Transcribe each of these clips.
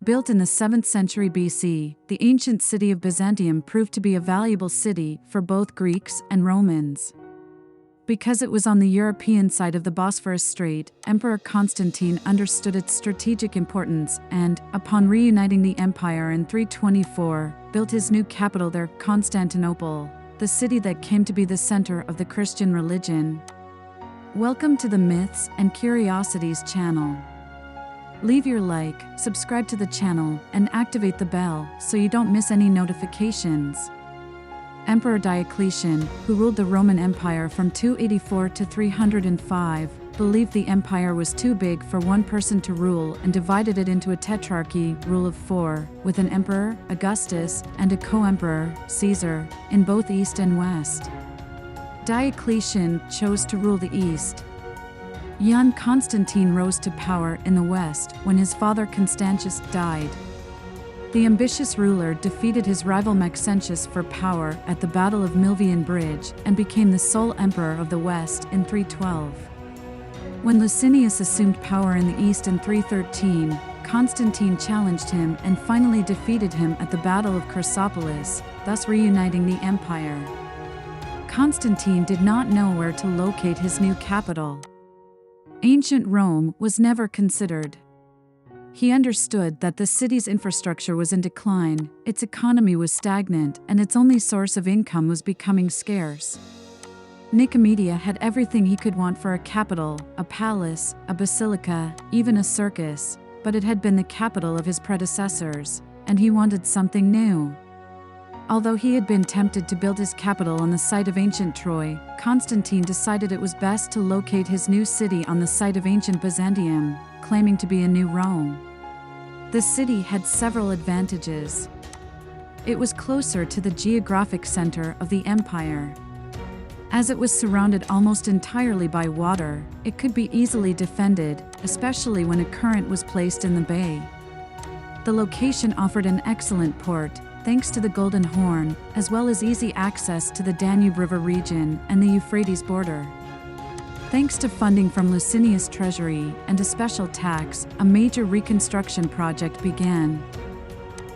Built in the 7th century BC, the ancient city of Byzantium proved to be a valuable city for both Greeks and Romans. Because it was on the European side of the Bosphorus Strait, Emperor Constantine understood its strategic importance and, upon reuniting the empire in 324, built his new capital there, Constantinople, the city that came to be the center of the Christian religion. Welcome to the Myths and Curiosities channel. Leave your like, subscribe to the channel, and activate the bell so you don't miss any notifications. Emperor Diocletian, who ruled the Roman Empire from 284 to 305, believed the empire was too big for one person to rule and divided it into a tetrarchy, rule of 4, with an emperor, Augustus, and a co-emperor, Caesar, in both East and West. Diocletian chose to rule the East. Young Constantine rose to power in the West when his father Constantius died. The ambitious ruler defeated his rival Maxentius for power at the Battle of Milvian Bridge and became the sole emperor of the West in 312. When Licinius assumed power in the East in 313, Constantine challenged him and finally defeated him at the Battle of Chrysopolis, thus reuniting the empire. Constantine did not know where to locate his new capital. Ancient Rome was never considered. He understood that the city's infrastructure was in decline, its economy was stagnant, and its only source of income was becoming scarce. Nicomedia had everything he could want for a capital, a palace, a basilica, even a circus, but it had been the capital of his predecessors, and he wanted something new. Although he had been tempted to build his capital on the site of ancient Troy, Constantine decided it was best to locate his new city on the site of ancient Byzantium, claiming to be a new Rome. The city had several advantages. It was closer to the geographic center of the empire. As it was surrounded almost entirely by water, it could be easily defended, especially when a current was placed in the bay. The location offered an excellent port, thanks to the Golden Horn, as well as easy access to the Danube River region and the Euphrates border. Thanks to funding from Licinius' treasury and a special tax, a major reconstruction project began.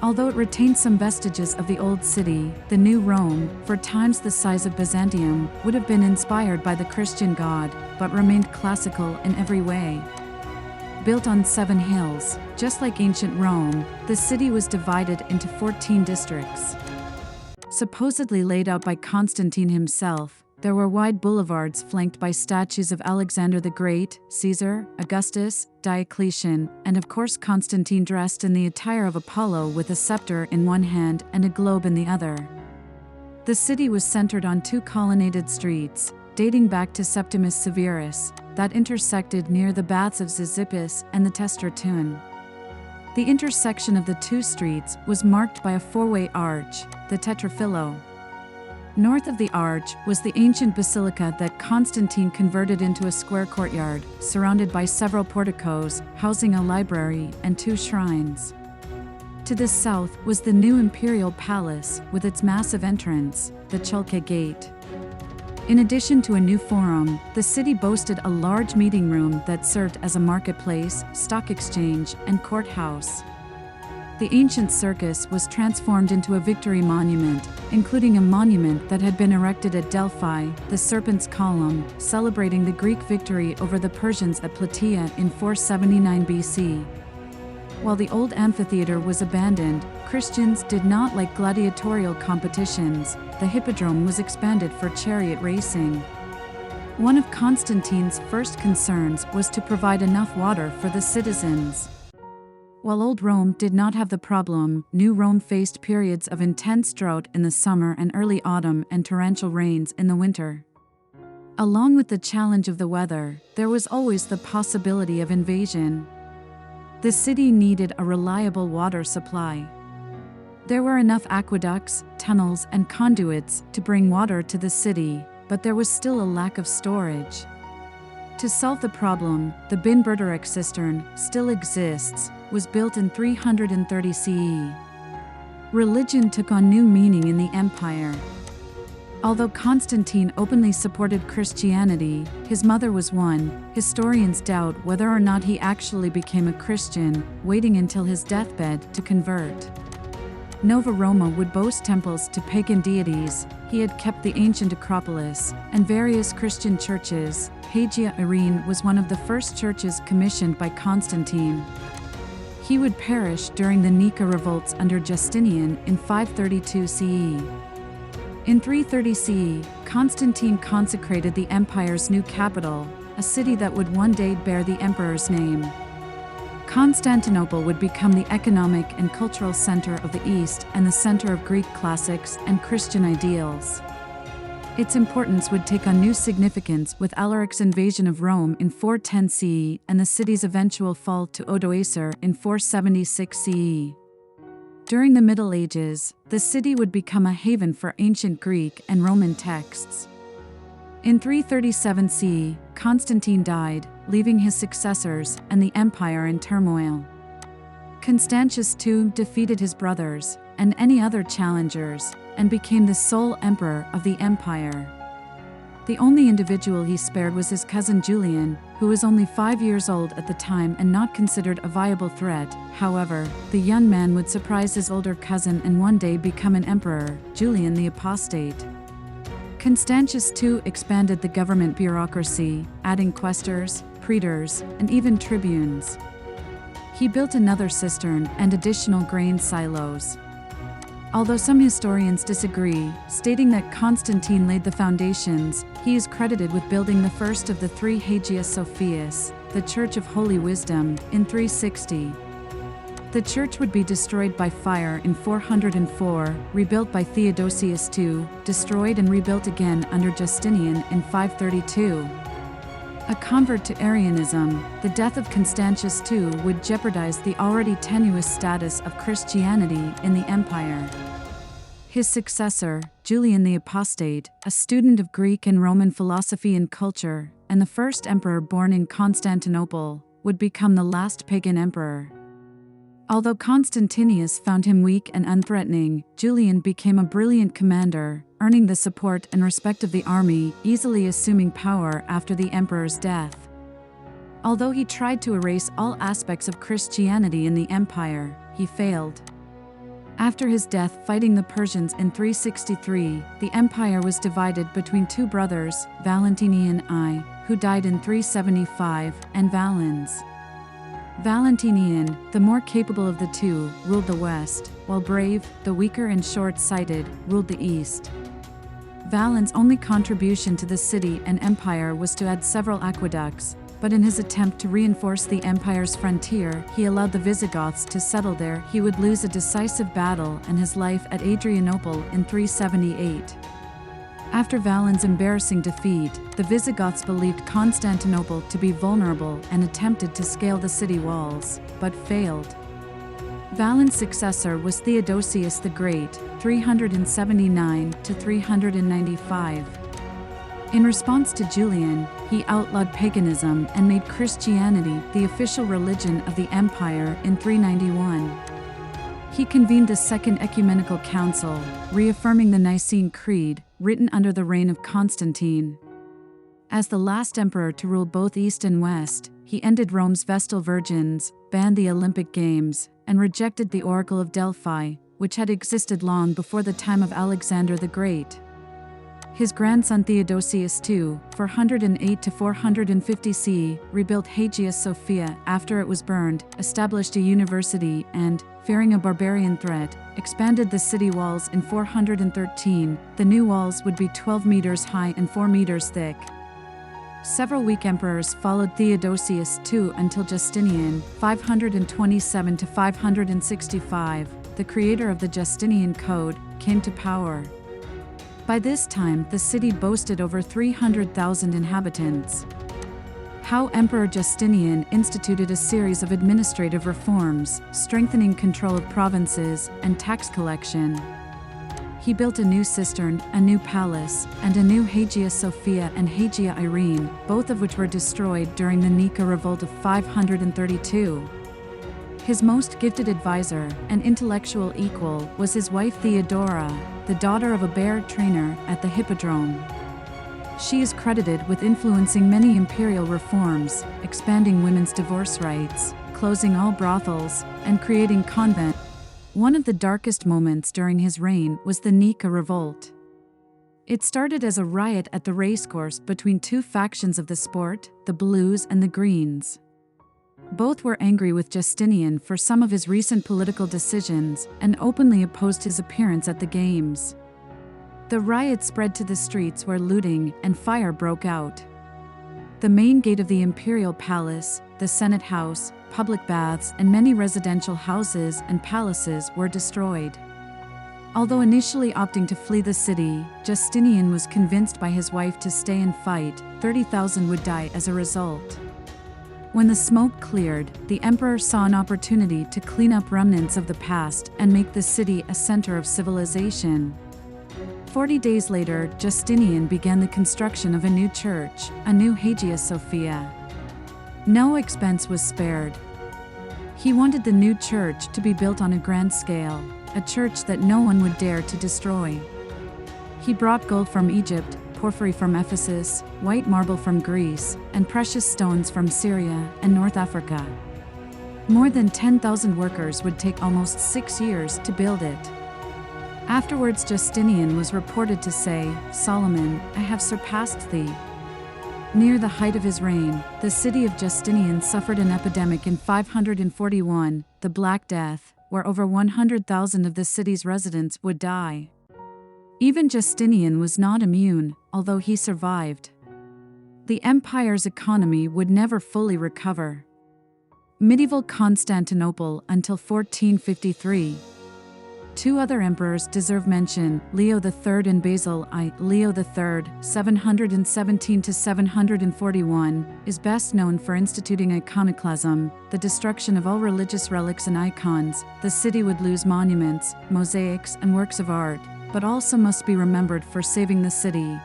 Although it retained some vestiges of the old city, the new Rome, for times the size of Byzantium, would have been inspired by the Christian God, but remained classical in every way. Built on 7 hills, just like ancient Rome, the city was divided into 14 districts. Supposedly laid out by Constantine himself, there were wide boulevards flanked by statues of Alexander the Great, Caesar, Augustus, Diocletian, and of course Constantine dressed in the attire of Apollo with a scepter in one hand and a globe in the other. The city was centered on 2 colonnaded streets, dating back to Septimus Severus, that intersected near the baths of Zizippus and the Testratuan. The intersection of the 2 streets was marked by a 4-way arch, the Tetrafilo. North of the arch was the ancient basilica that Constantine converted into a square courtyard, surrounded by several porticos, housing a library and 2 shrines. To the south was the new imperial palace, with its massive entrance, the Chulka Gate. In addition to a new forum, the city boasted a large meeting room that served as a marketplace, stock exchange, and courthouse. The ancient circus was transformed into a victory monument, including a monument that had been erected at Delphi, the Serpent's Column, celebrating the Greek victory over the Persians at Plataea in 479 BC. While the old amphitheater was abandoned, Christians did not like gladiatorial competitions. The hippodrome was expanded for chariot racing. One of Constantine's first concerns was to provide enough water for the citizens. While Old Rome did not have the problem, New Rome faced periods of intense drought in the summer and early autumn and torrential rains in the winter. Along with the challenge of the weather, there was always the possibility of invasion. The city needed a reliable water supply. There were enough aqueducts, tunnels, and conduits to bring water to the city, but there was still a lack of storage. To solve the problem, the Bin Berderek cistern still exists, was built in 330 CE. Religion took on new meaning in the empire. Although Constantine openly supported Christianity, his mother was one. Historians doubt whether or not he actually became a Christian, waiting until his deathbed to convert. Nova Roma would boast temples to pagan deities. He had kept the ancient Acropolis and various Christian churches. Hagia Irene was one of the first churches commissioned by Constantine. He would perish during the Nika revolts under Justinian in 532 CE. In 330 CE, Constantine consecrated the empire's new capital, a city that would one day bear the emperor's name. Constantinople would become the economic and cultural center of the East and the center of Greek classics and Christian ideals. Its importance would take on new significance with Alaric's invasion of Rome in 410 CE and the city's eventual fall to Odoacer in 476 CE. During the Middle Ages, the city would become a haven for ancient Greek and Roman texts. In 337 CE, Constantine died, leaving his successors and the empire in turmoil. Constantius II defeated his brothers and any other challengers and became the sole emperor of the empire. The only individual he spared was his cousin Julian, who was only 5 years old at the time and not considered a viable threat. However, the young man would surprise his older cousin and one day become an emperor, Julian the Apostate. Constantius II expanded the government bureaucracy, adding quaestors, praetors, and even tribunes. He built another cistern and additional grain silos. Although some historians disagree, stating that Constantine laid the foundations, he is credited with building the first of the three Hagia Sophias, the Church of Holy Wisdom, in 360. The church would be destroyed by fire in 404, rebuilt by Theodosius II, destroyed and rebuilt again under Justinian in 532. A convert to Arianism, the death of Constantius II would jeopardize the already tenuous status of Christianity in the empire. His successor, Julian the Apostate, a student of Greek and Roman philosophy and culture, and the first emperor born in Constantinople, would become the last pagan emperor. Although Constantinus found him weak and unthreatening, Julian became a brilliant commander, earning the support and respect of the army, easily assuming power after the emperor's death. Although he tried to erase all aspects of Christianity in the empire, he failed. After his death fighting the Persians in 363, the empire was divided between two brothers, Valentinian I, who died in 375, and Valens. Valentinian, the more capable of the two, ruled the west, while Brave, the weaker and short-sighted, ruled the east. Valens' only contribution to the city and empire was to add several aqueducts, but in his attempt to reinforce the empire's frontier, he allowed the Visigoths to settle there. He would lose a decisive battle and his life at Adrianople in 378. After Valens' embarrassing defeat, the Visigoths believed Constantinople to be vulnerable and attempted to scale the city walls, but failed. Valens' successor was Theodosius the Great, 379 to 395. In response to Julian, he outlawed paganism and made Christianity the official religion of the empire in 391. He convened the Second Ecumenical Council, reaffirming the Nicene Creed, written under the reign of Constantine. As the last emperor to rule both East and West, he ended Rome's Vestal Virgins, banned the Olympic Games, and rejected the Oracle of Delphi, which had existed long before the time of Alexander the Great. His grandson Theodosius II, 408 to 450 CE, rebuilt Hagia Sophia after it was burned, established a university and, fearing a barbarian threat, expanded the city walls in 413. The new walls would be 12 meters high and 4 meters thick. Several weak emperors followed Theodosius II until Justinian, 527 to 565, the creator of the Justinian Code, came to power. By this time, the city boasted over 300,000 inhabitants. How Emperor Justinian instituted a series of administrative reforms, strengthening control of provinces and tax collection. He built a new cistern, a new palace, and a new Hagia Sophia and Hagia Irene, both of which were destroyed during the Nika revolt of 532. His most gifted advisor and intellectual equal was his wife Theodora, the daughter of a bear trainer at the Hippodrome. She is credited with influencing many imperial reforms, expanding women's divorce rights, closing all brothels, and creating convents. One of the darkest moments during his reign was the Nika Revolt. It started as a riot at the racecourse between two factions of the sport, the Blues and the Greens. Both were angry with Justinian for some of his recent political decisions and openly opposed his appearance at the games. The riot spread to the streets where looting and fire broke out. The main gate of the imperial palace, the Senate House, public baths, and many residential houses and palaces were destroyed. Although initially opting to flee the city, Justinian was convinced by his wife to stay and fight. 30,000 would die as a result. When the smoke cleared, the emperor saw an opportunity to clean up remnants of the past and make the city a center of civilization. 40 days later, Justinian began the construction of a new church, a new Hagia Sophia. No expense was spared. He wanted the new church to be built on a grand scale, a church that no one would dare to destroy. He brought gold from Egypt, porphyry from Ephesus, white marble from Greece, and precious stones from Syria and North Africa. More than 10,000 workers would take almost 6 years to build it. Afterwards, Justinian was reported to say, "Solomon, I have surpassed thee." Near the height of his reign, the city of Justinian suffered an epidemic in 541, the Black Death, where over 100,000 of the city's residents would die. Even Justinian was not immune, although he survived. The empire's economy would never fully recover. Medieval Constantinople until 1453. Two other emperors deserve mention, Leo III and Basil I. Leo III, 717–741, is best known for instituting iconoclasm, the destruction of all religious relics and icons. The city would lose monuments, mosaics, and works of art, but also must be remembered for saving the city.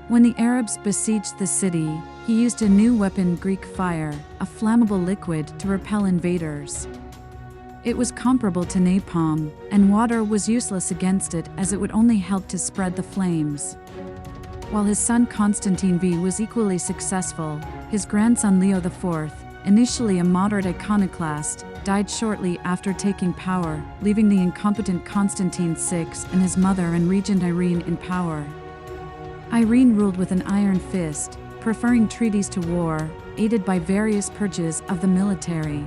When the Arabs besieged the city, he used a new weapon, Greek fire, a flammable liquid to repel invaders. It was comparable to napalm, and water was useless against it as it would only help to spread the flames. While his son Constantine V was equally successful, his grandson Leo IV, initially a moderate iconoclast, died shortly after taking power, leaving the incompetent Constantine VI and his mother and regent Irene in power. Irene ruled with an iron fist, preferring treaties to war, aided by various purges of the military.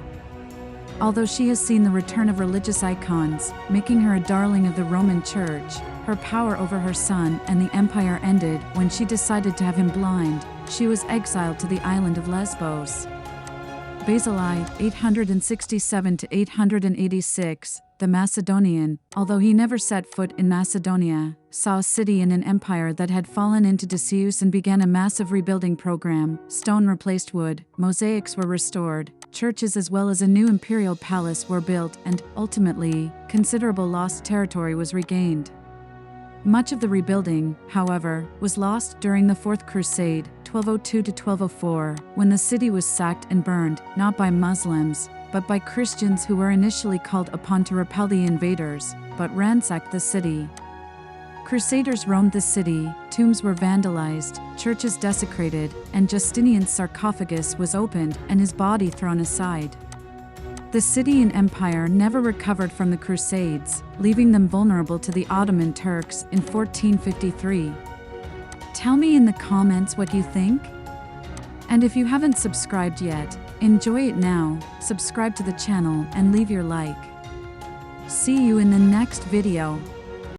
Although she has seen the return of religious icons, making her a darling of the Roman Church, her power over her son and the empire ended when she decided to have him blind. She was exiled to the island of Lesbos. Basil I, 867–886, the Macedonian, although he never set foot in Macedonia, saw a city in an empire that had fallen into disuse and began a massive rebuilding program. Stone replaced wood, mosaics were restored, churches as well as a new imperial palace were built, and, ultimately, considerable lost territory was regained. Much of the rebuilding, however, was lost during the Fourth Crusade, 1202–1204, when the city was sacked and burned, not by Muslims, but by Christians who were initially called upon to repel the invaders, but ransacked the city. Crusaders roamed the city, tombs were vandalized, churches desecrated, and Justinian's sarcophagus was opened and his body thrown aside. The city and empire never recovered from the Crusades, leaving them vulnerable to the Ottoman Turks in 1453. Tell me in the comments what you think. And if you haven't subscribed yet, enjoy it now, subscribe to the channel and leave your like. See you in the next video.